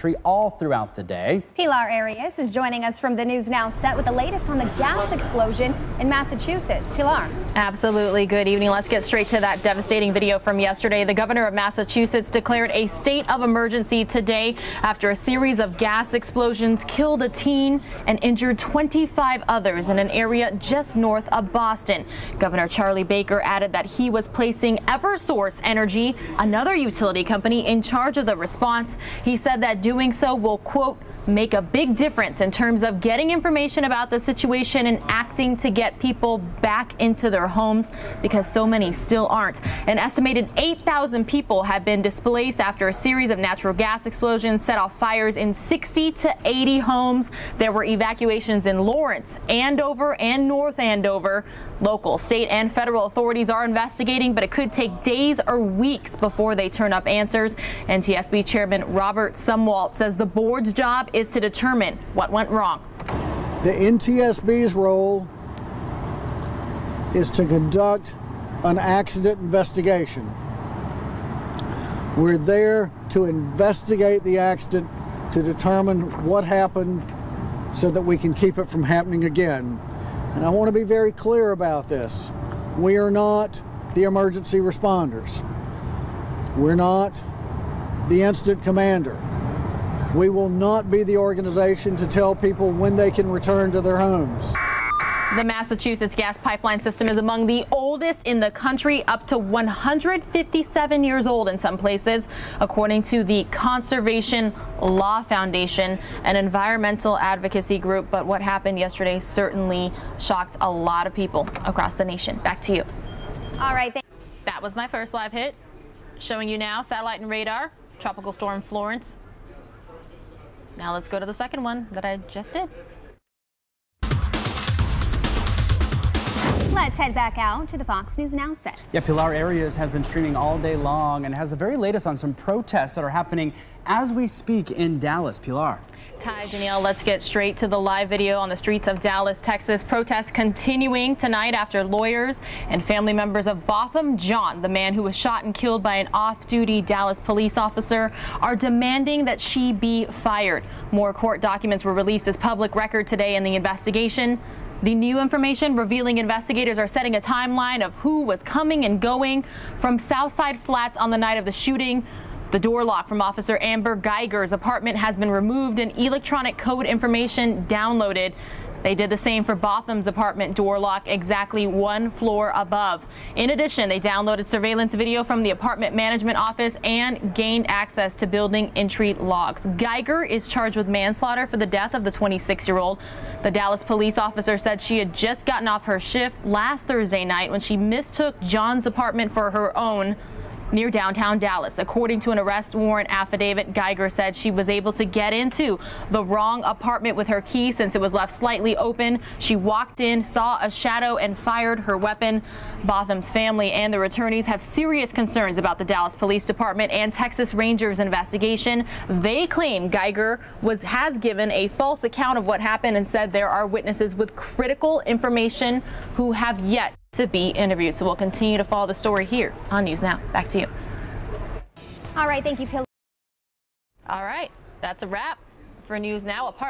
country all throughout the day. Pilar Arias is joining us from the News Now set with the latest on the gas explosion in Massachusetts. Pilar. Absolutely. Good evening. Let's get straight to that devastating video from yesterday. The governor of Massachusetts declared a state of emergency today after a series of gas explosions killed a teen and injured 25 others in an area just north of Boston. Governor Charlie Baker added that he was placing Eversource Energy, another utility company, in charge of the response. He said that doing so will, quote, make a big difference in terms of getting information about the situation and acting to get people back into their homes, because so many still aren't. An estimated 8,000 people have been displaced after a series of natural gas explosions set off fires in 60 to 80 homes. There were evacuations in Lawrence, Andover, and North Andover. Local, state, and federal authorities are investigating, but it could take days or weeks before they turn up answers. NTSB Chairman Robert Sumwalt says the board's job is to determine what went wrong. The NTSB's role is to conduct an accident investigation. We're there to investigate the accident to determine what happened so that we can keep it from happening again. And I want to be very clear about this. We are not the emergency responders. We're not the incident commander. We will not be the organization to tell people when they can return to their homes. The Massachusetts gas pipeline system is among the oldest in the country, up to 157 years old in some places, according to the Conservation Law Foundation, an environmental advocacy group. But what happened yesterday certainly shocked a lot of people across the nation. Back to you. All right. That was my first live hit. Showing you now satellite and radar, Tropical Storm Florence. Now let's go to the second one that I just did. Let's head back out to the Fox News Now set. Yeah, Pilar Arias has been streaming all day long and has the very latest on some protests that are happening as we speak in Dallas. Pilar. Ty, Danielle, let's get straight to the live video on the streets of Dallas, Texas. Protests continuing tonight after lawyers and family members of Botham Jean, the man who was shot and killed by an off-duty Dallas police officer, are demanding that she be fired. More court documents were released as public record today in the investigation. The new information revealing investigators are setting a timeline of who was coming and going from Southside Flats on the night of the shooting. The door lock from Officer Amber Geiger's apartment has been removed and electronic code information downloaded. They did the same for Botham's apartment door lock exactly one floor above. In addition, they downloaded surveillance video from the apartment management office and gained access to building entry logs. Geiger is charged with manslaughter for the death of the 26-year-old. The Dallas police officer said she had just gotten off her shift last Thursday night when she mistook John's apartment for her own near downtown Dallas. According to an arrest warrant affidavit, Geiger said she was able to get into the wrong apartment with her key since it was left slightly open. She walked in, saw a shadow, and fired her weapon. Botham's family and their attorneys have serious concerns about the Dallas Police Department and Texas Rangers investigation. They claim Geiger has given a false account of what happened and said there are witnesses with critical information who have yet to be interviewed. So we'll continue to follow the story here on News Now. Back to you. All right. Thank you, Pilar. All right. That's a wrap for News Now.